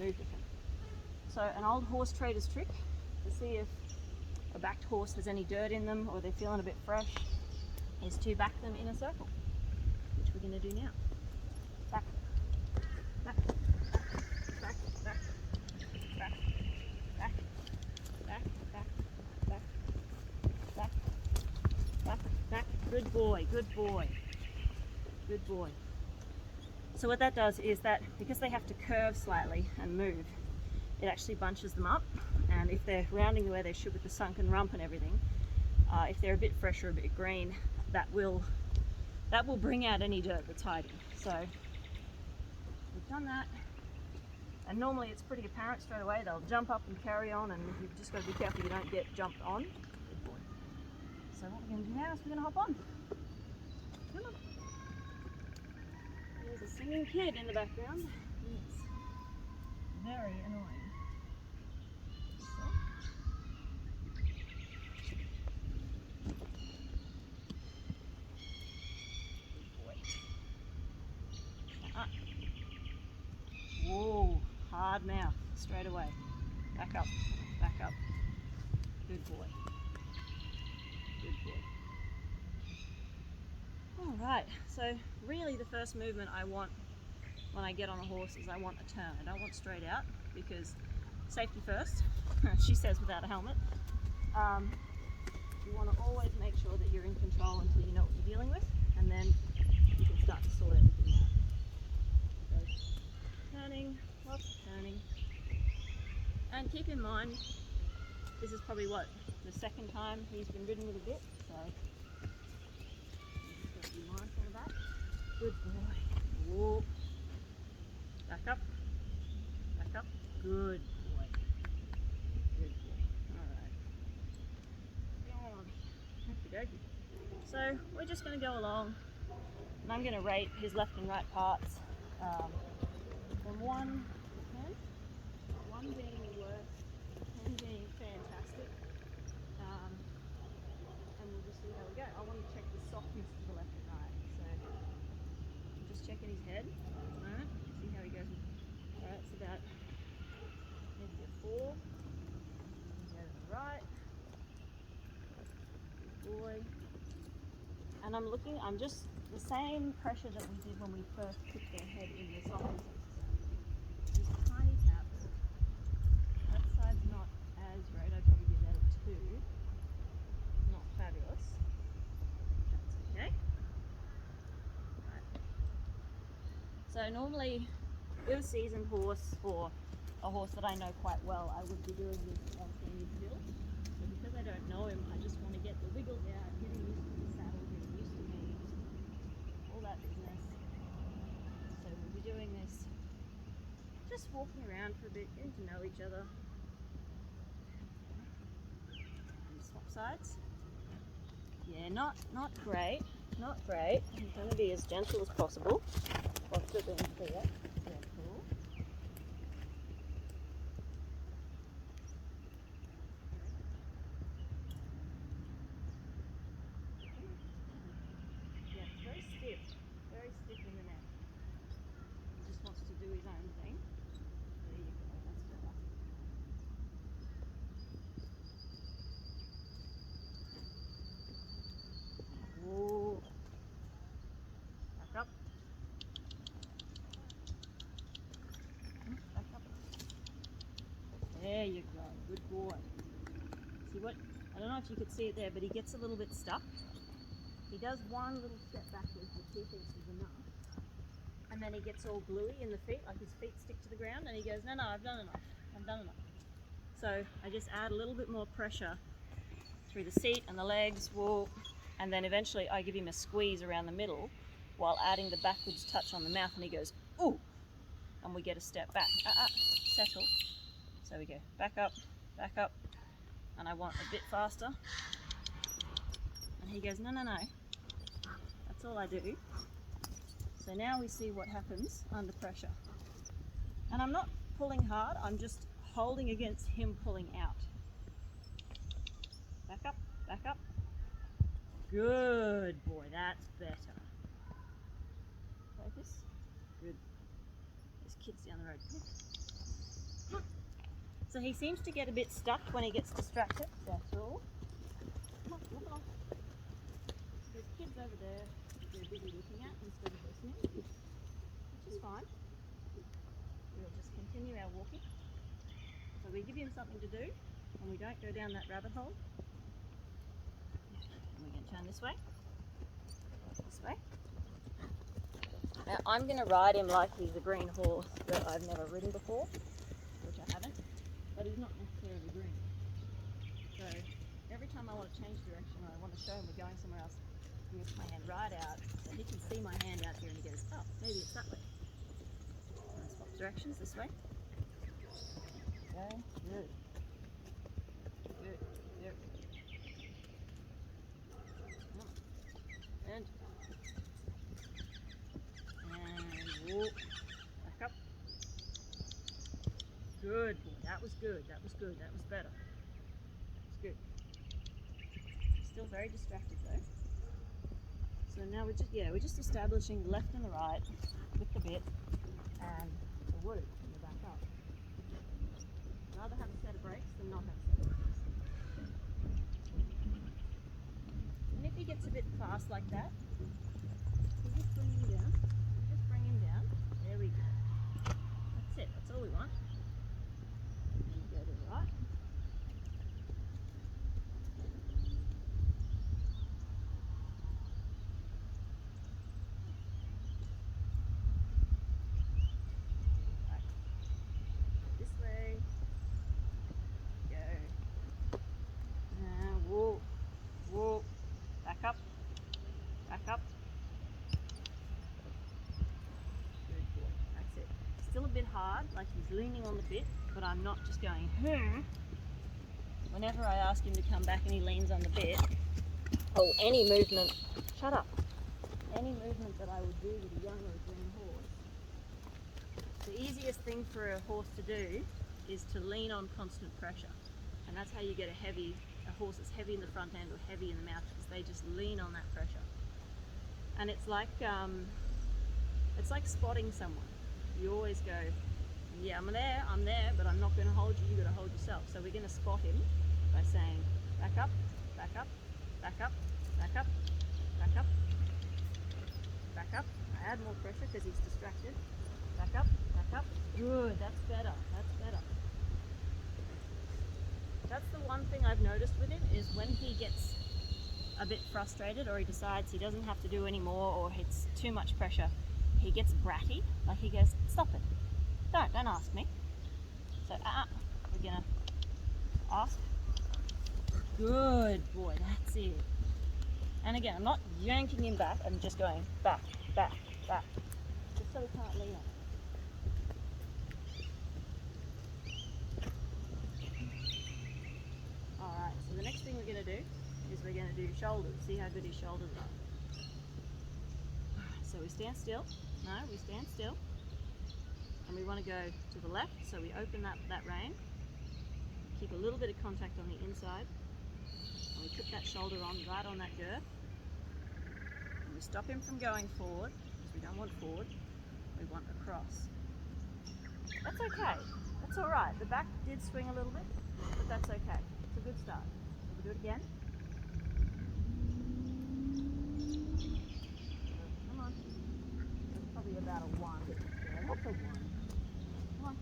move with them. So an old horse trader's trick to see if a backed horse has any dirt in them or they're feeling a bit fresh is to back them in a circle, which we're going to do now. Back, back, back, back, back, back, back, back, back, back, back, back. Good boy, good boy, good boy. So what that does is that because they have to curve slightly and move, it actually bunches them up, and if they're rounding the way they should with the sunken rump and everything, if they're a bit fresh or a bit green, that will bring out any dirt that's hiding. So we've done that, and normally it's pretty apparent straight away. They'll jump up and carry on, and you've just got to be careful you don't get jumped on. Good boy. So what we're going to do now is we're going to hop on. Come on. There's a singing kid in the background. It's very annoying. Whoa, hard mouth, straight away. Back up, back up. Good boy. Good boy. All right, so really the first movement I want when I get on a horse is I want a turn. I don't want straight out because safety first, she says without a helmet. You want to always make sure that you're in control until you know what you're dealing with, and then you can start to sort everything out. Turning, lots of turning, and keep in mind this is probably what, the second time he's been ridden with a bit, so you just got to be mindful of that. Good boy. Whoa. Back up, back up. Good boy. Good boy. All right. Go on. Okey dokey. So we're just going to go along, and I'm going to rate his left and right parts. From 1 to 10, 1 being the worst, 10 being fantastic, and we'll just see how we go. I want to check the softness to the left and right, so I'm just checking his head at the moment, see how he goes. Alright, it's about maybe a 4, go to the right, good boy, and I'm just the same pressure that we did when we first put their head in the softness. Just tiny taps. That side's not as great. I'd probably give that a 2. Not fabulous. That's okay. Right. So normally, with a seasoned horse or a horse that I know quite well, I would be doing this once they need built. So because I don't know him, I just want to get the wiggles out, getting used to the saddle, getting used to me, all that business. So we'll be doing this. Just walking around for a bit, getting to know each other. And swap sides. Yeah, not great, not great. I'm going to be as gentle as possible while still being clear. Yeah, cool. Yeah, it's very stiff in the neck. He just wants to do his own thing. There you go, that's better. Whoa. Back up. Back up. There you go, good boy. See what, I don't know if you could see it there, but he gets a little bit stuck. He does one little step backwards, which he thinks is enough. And then he gets all gluey in the feet, like his feet stick to the ground, and he goes, no, I've done enough. I've done enough. So I just add a little bit more pressure through the seat and the legs, whoa, and then eventually I give him a squeeze around the middle while adding the backwards touch on the mouth, and he goes, ooh, and we get a step back. Settle. So we go back up, and I want a bit faster. And he goes, no. That's all I do. So now we see what happens under pressure. And I'm not pulling hard, I'm just holding against him pulling out. Back up. Good boy, that's better. Focus. Good. There's kids down the road. So he seems to get a bit stuck when he gets distracted. That's all. Come on, walk along. There's kids over there they're busy looking at instead of listening, which is fine. We'll just continue our walking. So we give him something to do and we don't go down that rabbit hole. And we're going to turn this way. This way. Now I'm going to ride him like he's a green horse that I've never ridden before, which I haven't, but he's not necessarily green. So every time I want to change direction or I want to show him we're going somewhere else, I lift my hand right out so he can see my hand out here and he goes, oh, maybe it's that way. And swap directions this way. Okay, good. Good, good. And walk. Back up. Good boy. That was good. That was good. That was better. That's good. Still very distracted though. So now we're just establishing the left and the right with the bit and the word in the back up. I'd rather have a set of brakes than not have a set of brakes. And if he gets a bit fast like that, you just bring him down. Just bring him down. There we go. That's it. That's all we want. And you go to the right. This way. Go. Now walk. Walk. Back up. Back up. Good boy. That's it. Still a bit hard, like he's leaning on the bit, but I'm not just going, Whenever I ask him to come back and he leans on the bit, or any movement, shut up. Any movement that I would do with a young or a green horse, the easiest thing for a horse to do is to lean on constant pressure. And that's how you get a horse that's heavy in the front end or heavy in the mouth, because they just lean on that pressure. And it's like spotting someone. You always go, yeah, I'm there, but I'm not going to hold you, you've got to hold yourself. So we're going to spot him by saying, back up, back up, back up, back up, back up, back up. I add more pressure because he's distracted. Back up, back up. Good, that's better, that's better. That's the one thing I've noticed with him, is when he gets a bit frustrated or he decides he doesn't have to do any more or it's too much pressure, he gets bratty. Like he goes, stop it. Don't ask me. So we're gonna ask. Good boy, that's it. And again, I'm not yanking him back, I'm just going back, back, back. Just so he can't lean on it. Alright, so the next thing we're gonna do is we're gonna do shoulders. See how good his shoulders are. So we stand still. No, we stand still. And we want to go to the left, so we open that rein, keep a little bit of contact on the inside, and we put that shoulder on, right on that girth, and we stop him from going forward, because we don't want forward, we want across. That's okay, that's alright. The back did swing a little bit, but that's okay. It's a good start. So we'll do it again. Come on. That's probably about a 1. Yeah, that's a 1. Come on.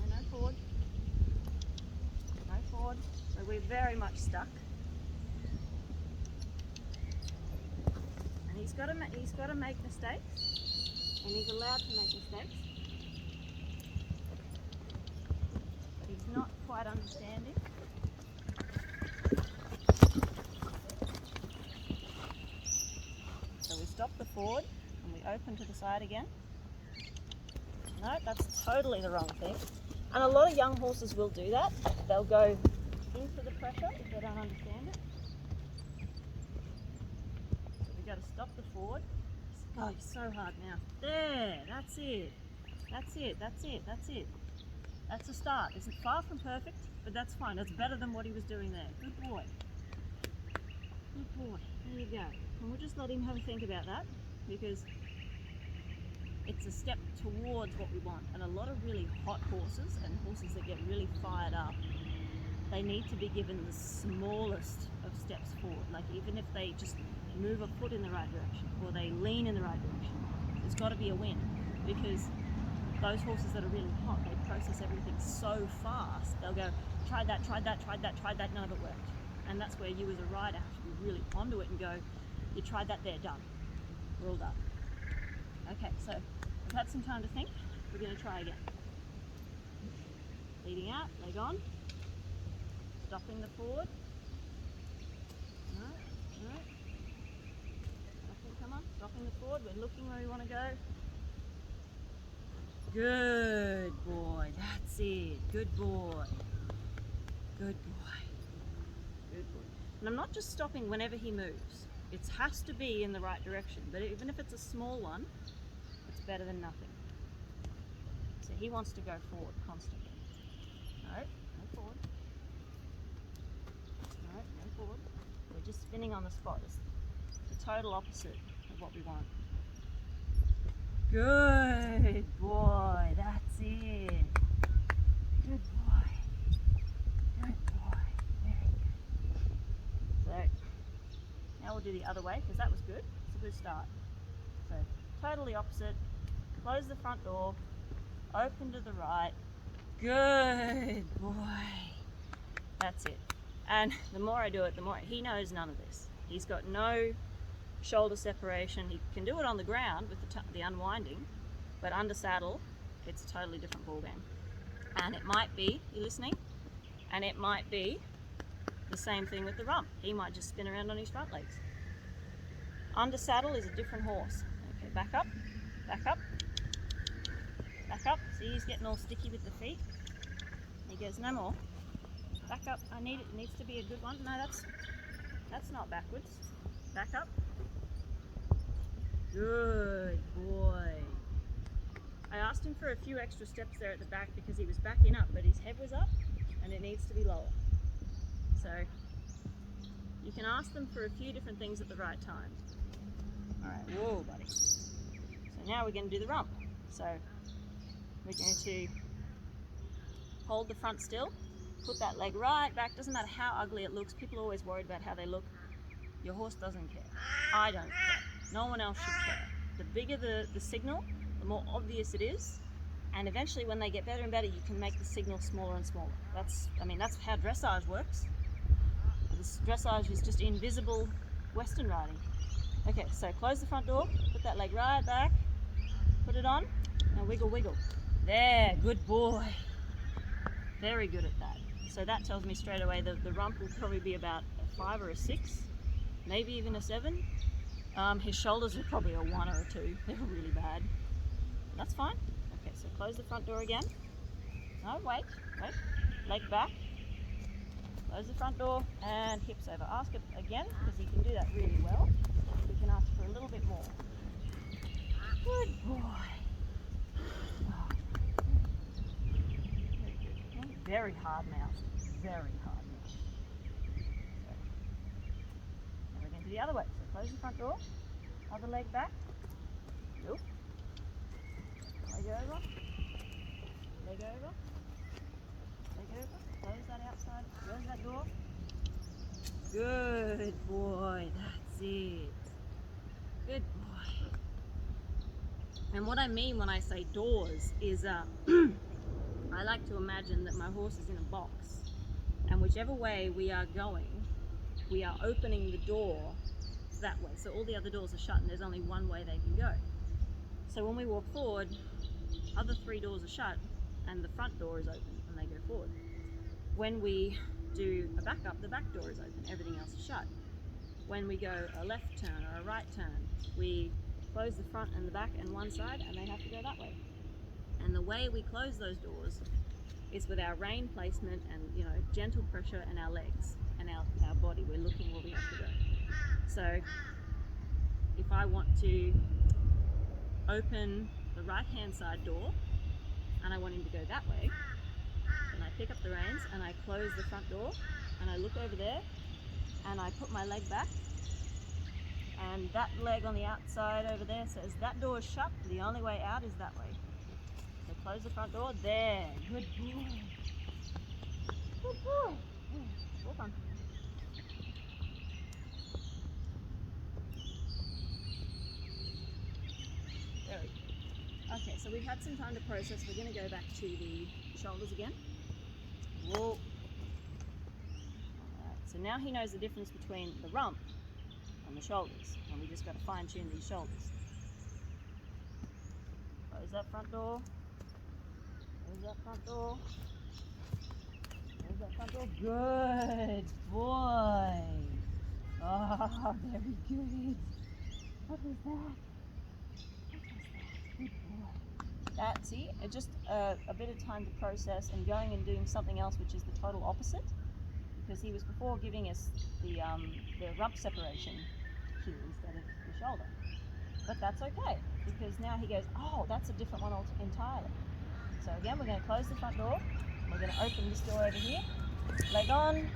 No forward. No forward. So we're very much stuck. And he's got to make mistakes, and he's allowed to make mistakes. But he's not quite understanding. So we stop the forward and we open to the side again. No, that's totally the wrong thing. And a lot of young horses will do that. They'll go into the pressure if they don't understand it. So we've got to stop the forward. Oh, you're so hard now. There, that's it. That's it, that's it, that's it. That's a start. It's far from perfect, but that's fine. That's better than what he was doing there. Good boy. Good boy. There you go. And we'll just let him have a think about that, because it's a step towards what we want. And a lot of really hot horses and horses that get really fired up, they need to be given the smallest of steps forward. Like even if they just move a foot in the right direction or they lean in the right direction, there's got to be a win, because those horses that are really hot, they process everything so fast. They'll go, tried that, none of it worked. And that's where you as a rider have to be really onto it and go, you tried that there, done. We're all done. Okay, so we've had some time to think. We're going to try again. Leading out, leg on. Stopping the forward. No. Come on, stopping the forward. We're looking where we want to go. Good boy, that's it. Good boy. Good boy. Good boy. And I'm not just stopping whenever he moves. It has to be in the right direction, but even if it's a small one, it's better than nothing. So he wants to go forward constantly. No forward. No forward. We're just spinning on the spot. It's the total opposite of what we want. Good boy, that's it. Good boy. Good boy. Very good. So now we'll do the other way, because that was good. It's a good start. So totally opposite. Close the front door. Open to the right. Good boy. That's it. And the more I do it, the more he knows none of this. He's got no shoulder separation. He can do it on the ground with the unwinding, but under saddle, it's a totally different ball game. And it might be, you listening? And it might be the same thing with the rump. He might just spin around on his front legs. Under saddle is a different horse. Okay, back up, back up, back up. See, he's getting all sticky with the feet. He goes, no more. Back up, I need it. It needs to be a good one. No, that's not backwards. Back up. Good boy. I asked him for a few extra steps there at the back because he was backing up, but his head was up and it needs to be lower. So you can ask them for a few different things at the right time. All right, whoa, buddy. So now we're going to do the rump. So we're going to hold the front still, put that leg right back. Doesn't matter how ugly it looks. People are always worried about how they look. Your horse doesn't care. I don't care. No one else should care. The bigger the signal, the more obvious it is. And eventually when they get better and better, you can make the signal smaller and smaller. That's how dressage works. This dressage is just invisible Western riding. Okay, so close the front door, put that leg right back, put it on, and wiggle, wiggle. There, good boy. Very good at that. So that tells me straight away that the rump will probably be about a 5 or a 6, maybe even a 7. His shoulders are probably a 1 or a 2. They're really bad. That's fine. Okay, so close the front door again. No, wait. Leg back. Close the front door and hips over. Ask it again, because he can do that really well. We can ask for a little bit more. Good boy. Oh, very hard mouth. Very hard mouth. Now we're going to do the other way. So close the front door. Other leg back. Nope. Leg over. Leg over. Leg over. Close that outside. Close that door. Good boy. That's it. Good boy. And what I mean when I say doors is I like to imagine that my horse is in a box, and whichever way we are going, we are opening the door that way. So all the other doors are shut and there's only one way they can go. So when we walk forward, other 3 doors are shut and the front door is open and they go forward. When we do a back up, the back door is open, everything else is shut. When we go a left turn or a right turn, we close the front and the back and one side and they have to go that way. And the way we close those doors is with our rein placement and, gentle pressure and our legs and our body. We're looking where we have to go. So if I want to open the right hand side door and I want him to go that way, then I pick up the reins and I close the front door and I look over there and I put my leg back And that leg on the outside over there says that door is shut. The only way out is that way. So close the front door. There. Good boy. Good boy. Walk on. There we go. Okay, so we've had some time to process. We're going to go back to the shoulders again. Whoa. Alright, so now he knows the difference between the rump and the shoulders, and we just got to fine tune these shoulders. Close that front door. Close that front door. Close that front door. Good boy. Oh, very good. What was that? What was that? Good boy. That, see, it just a bit of time to process and going and doing something else, which is the total opposite, because he was before giving us the rump separation cue instead of the shoulder. But that's okay, because now he goes, oh, that's a different one entirely. So again, we're going to close the front door. We're going to open this door over here. Leg on.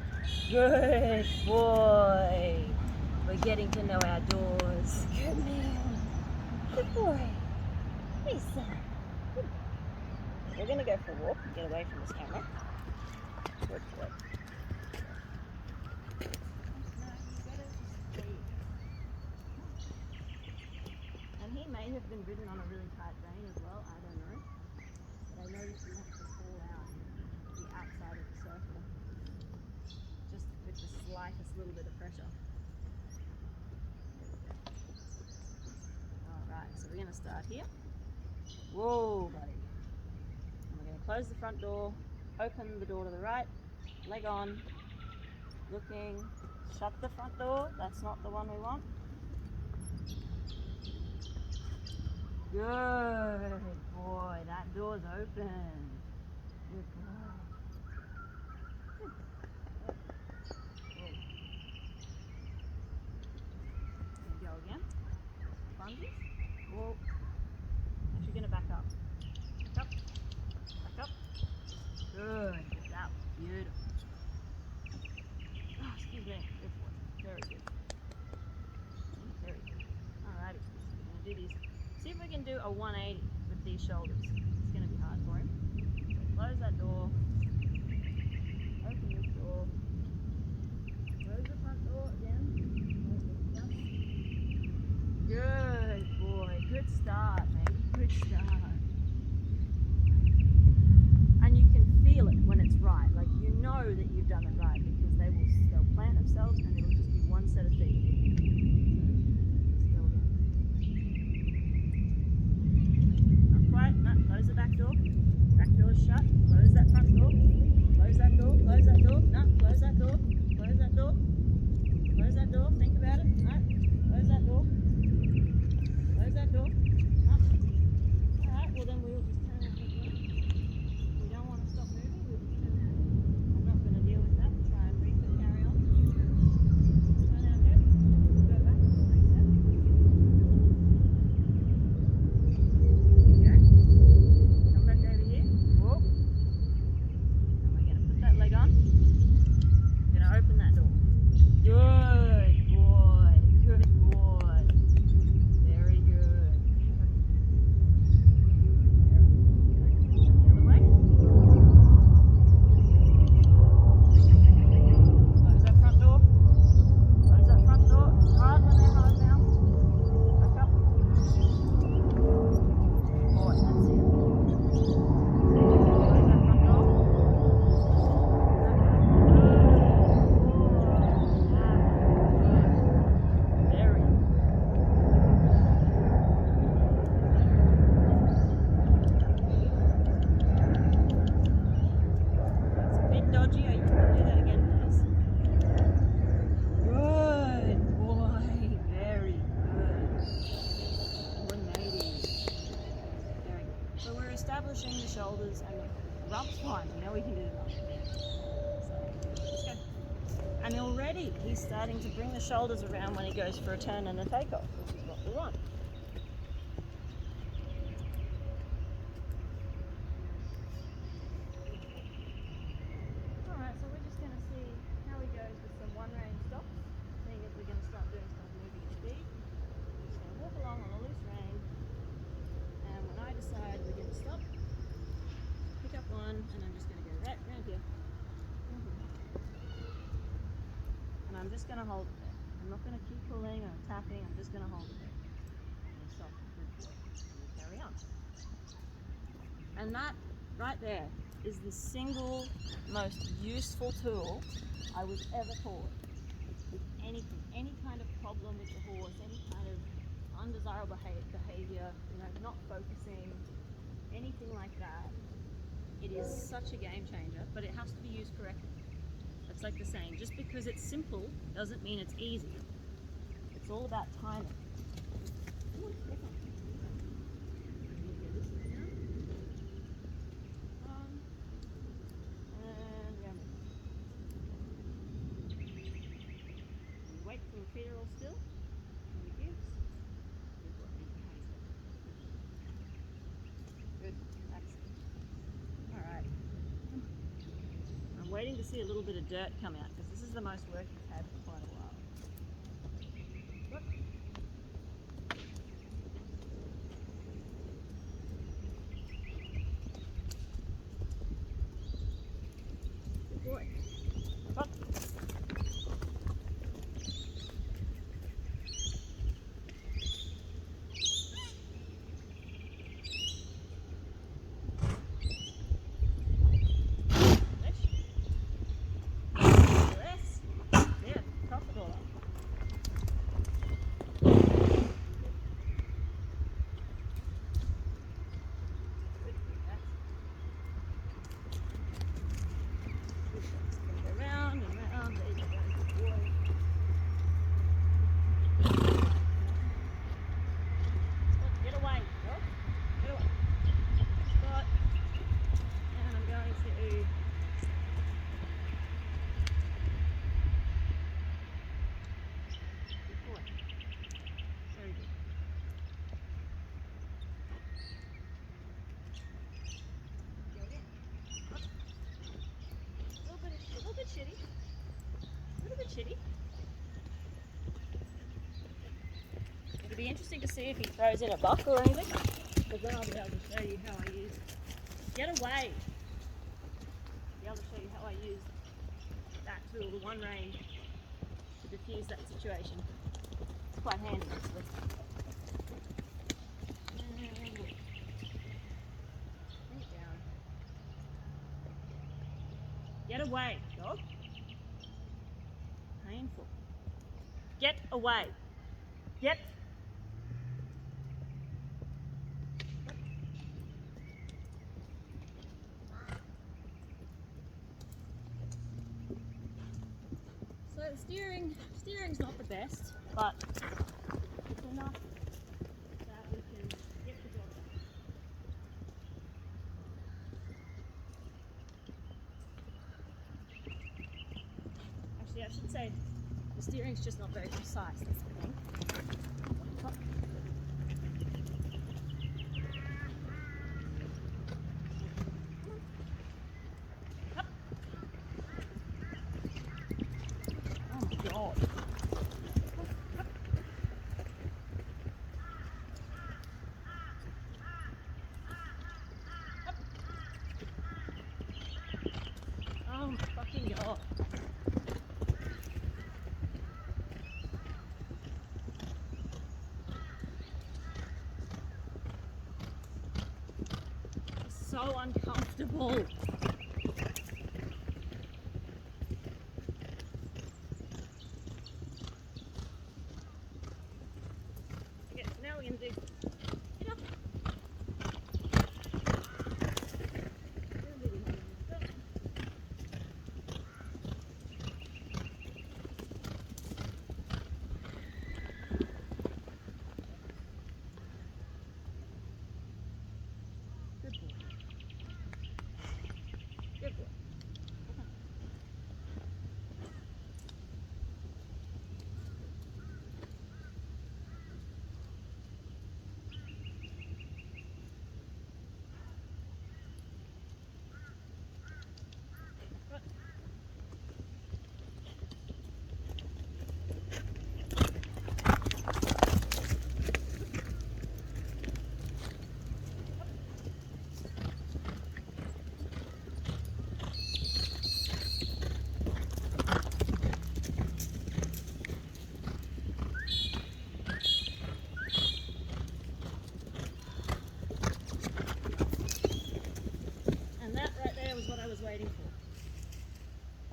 Good boy. We're getting to know our doors. Good man. Good boy. Hey, son. Good boy. We're going to go for a walk and get away from this camera. Good boy. And he may have been ridden on a really tight rein as well, I don't know. But I noticed he wants to fall out the outside of the circle, just with the slightest little bit of pressure. Alright, so we're going to start here. Whoa, buddy. And we're going to close the front door, open the door to the right, leg on, looking, shut the front door, that's not the one we want. Good boy, that door's open. Good boy. Good. There you go again. Lunges. Whoa. Actually going to back up. Back up. Back up. Good. That was beautiful. Oh, excuse me. Good boy. Very good. Very good. Alrighty. I'm going to do these. See if we can do a 180 with these shoulders. It's going to be hard for him. So close that door. Open this door. Close the front door again. Good boy. Good start, mate. Good start. And you can feel it when it's right. Like, you know that you've done it right, because they'll plant themselves and it'll just be one set of feet. Close the back door. Back door is shut. Close that front door. Close that door. Close that door. No, close that door. Close that door. Close that door. Think about it. No. Close that door. Close that door. No. Alright, well then we'll just turn out again. We don't want to stop moving. We'll just turn out. I'm not going to deal with that. Try and carry on. Turn out here. Go back. Reset. Open that door. Good boy. Good boy. Very good. The other way. Close that front door. Close that front door. It's hard when they're hard now. Back up. Boy, that's it. Close that front door. Dodgy, you can do that again, please. Good boy, very good. 180. Very good. So we're establishing the shoulders and the rump's fine. We know we can do the rump. So let's go. And already he's starting to bring the shoulders around when he goes for a turn and a takeoff, which is what we want. One range stops, seeing as we're going to start doing some moving speed. And I'm just going to go right around here. And I'm just going to hold it there. I'm not going to keep pulling or tapping, I'm just going to hold it there. And stop. Good boy. And you carry on. And that right there is the single most useful tool I was ever taught with anything, any kind of problem with the horse, any kind of undesirable behavior, not focusing, anything like that. It is such a game changer, but it has to be used correctly. It's like the saying, just because it's simple doesn't mean it's easy. It's all about timing. Wait for the feet are all still. And he gives. Good. That's it. Alright. I'm waiting to see a little bit of dirt come out because this is the most work he's had for quite a while. Look. Good boy. Look. It'll be interesting to see if he throws in a buck or anything, because then I'll be able to show you how I use. Get away! I'll be able to show you how I use that tool, the one rein, to diffuse that situation. It's quite handy actually. Bring it down. Get away, dog. Painful. Get away. Get. So the steering's not the best, but it's enough that we can get the job done. Actually, I should say the steering's just not very precise, that's the thing. Oh my God. Oh my fucking God. It's so uncomfortable. Okay, so now we're going to do.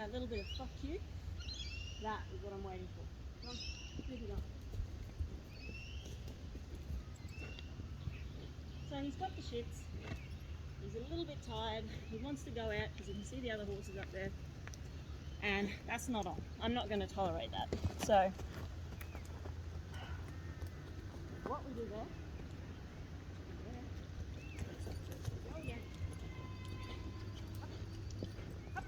that little bit of fuck you, that is what I'm waiting for. Come on, move it on. So he's got the shits. He's a little bit tired. He wants to go out because he can see the other horses up there. And that's not on. I'm not going to tolerate that. So what we do there, go again. Up, up.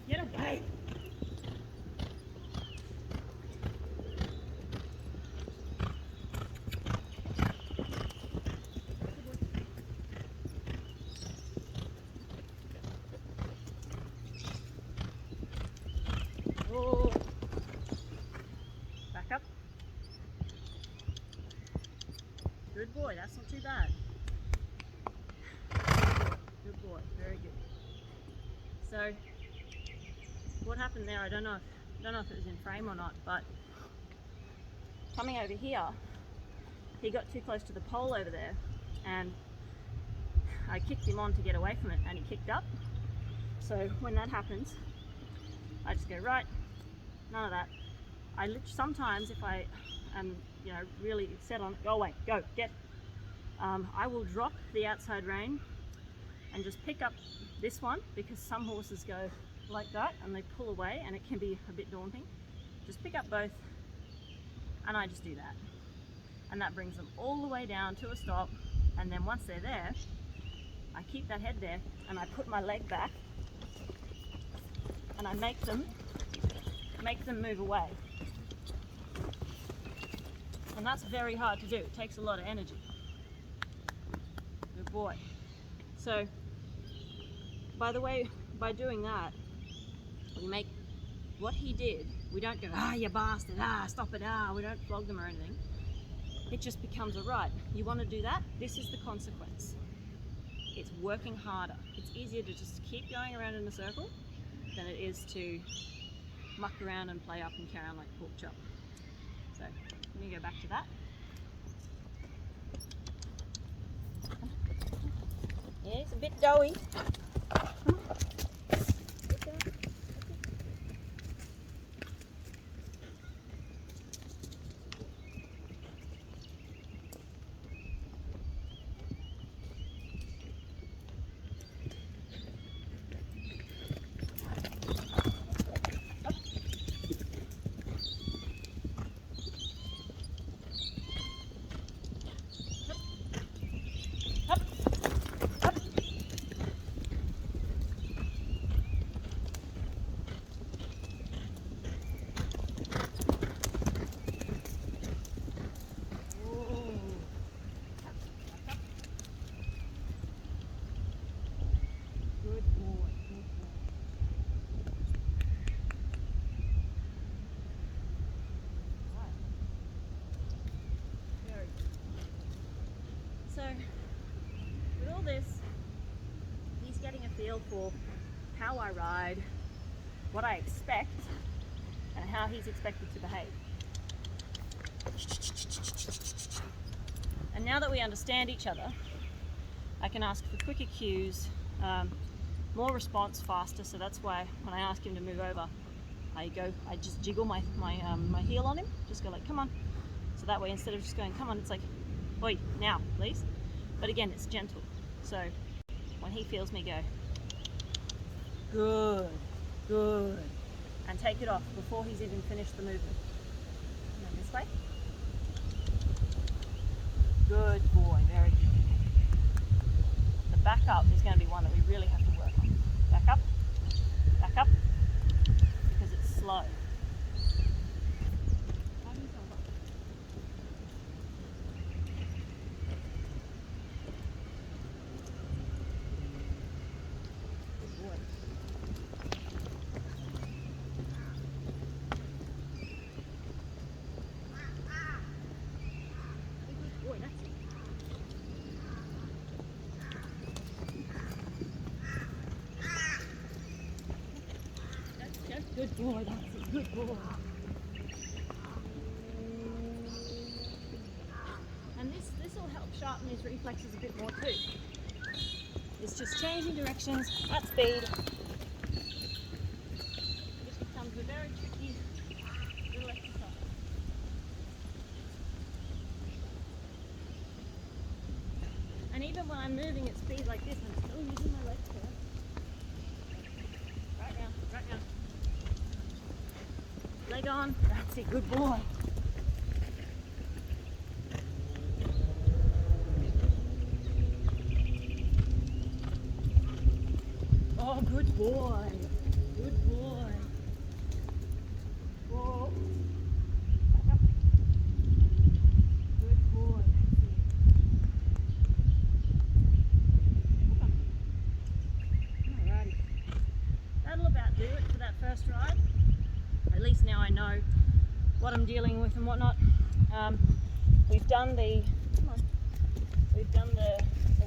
Get away. Oh. Back up. Good boy, that's not too bad. Good boy, very good. So what happened there, I don't know if it was in frame or not, but coming over here, he got too close to the pole over there and I kicked him on to get away from it and he kicked up. So when that happens, I just go, right, none of that. Sometimes if I am, really set on, go away, go, get. I will drop the outside rein and just pick up this one because some horses go like that and they pull away and it can be a bit daunting. Just pick up both and I just do that. And that brings them all the way down to a stop. And then once they're there, I keep that head there and I put my leg back and I make them move away. And that's very hard to do. It takes a lot of energy. Good boy. So, by the way, by doing that, we make what he did. We don't go, you bastard, stop it, we don't flog them or anything. It just becomes a right. You want to do that? This is the consequence. It's working harder. It's easier to just keep going around in a circle than it is to muck around and play up and carry on like a pork chop. So let me go back to that. Yeah, it's a bit doughy. So with all this, he's getting a feel for how I ride, what I expect, and how he's expected to behave. And now that we understand each other, I can ask for quicker cues, more response faster. So that's why when I ask him to move over, I just jiggle my heel on him, just go like, come on. So that way, instead of just going, come on, it's like, oi, now, please. But again, it's gentle. So when he feels me go, good, good, and take it off before he's even finished the movement. And then this way. Good boy, very good. The back up is going to be one that we really have to work on. Back up, because it's slow. Good boy, that's a good boy. And this will help sharpen his reflexes a bit more too. It's just changing directions at speed. This becomes a very tricky little exercise. And even when I'm moving at speed like this, I'm still using my legs here. Right now, right now. Leg on, that's it, good boy. Oh, good boy. Good boy. Whoa. Back up. Good boy. Alrighty. That'll about do it for that first ride. At least now I know what I'm dealing with and whatnot. We've done the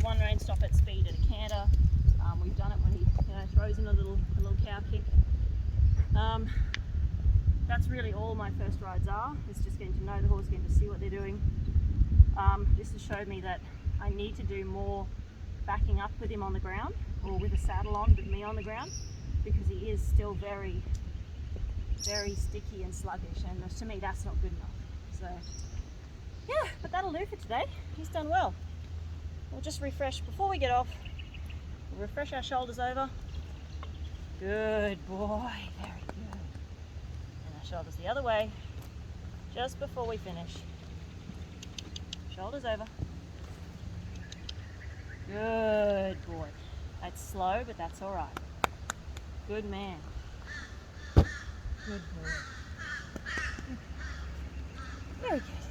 one rein stop at speed at a canter. We've done it when he throws in a little cow kick. That's really all my first rides are. It's just getting to know the horse, getting to see what they're doing. This has showed me that I need to do more backing up with him on the ground, or with a saddle on with me on the ground, because he is still very, very sticky and sluggish, and to me that's not good enough. So yeah, but that'll do for today. He's done well. We'll just refresh before we get off. We'll refresh our shoulders over. Good boy, very good. And our shoulders the other way, just before we finish. Shoulders over. Good boy. That's slow, but that's all right. Good man. Good boy. Very good.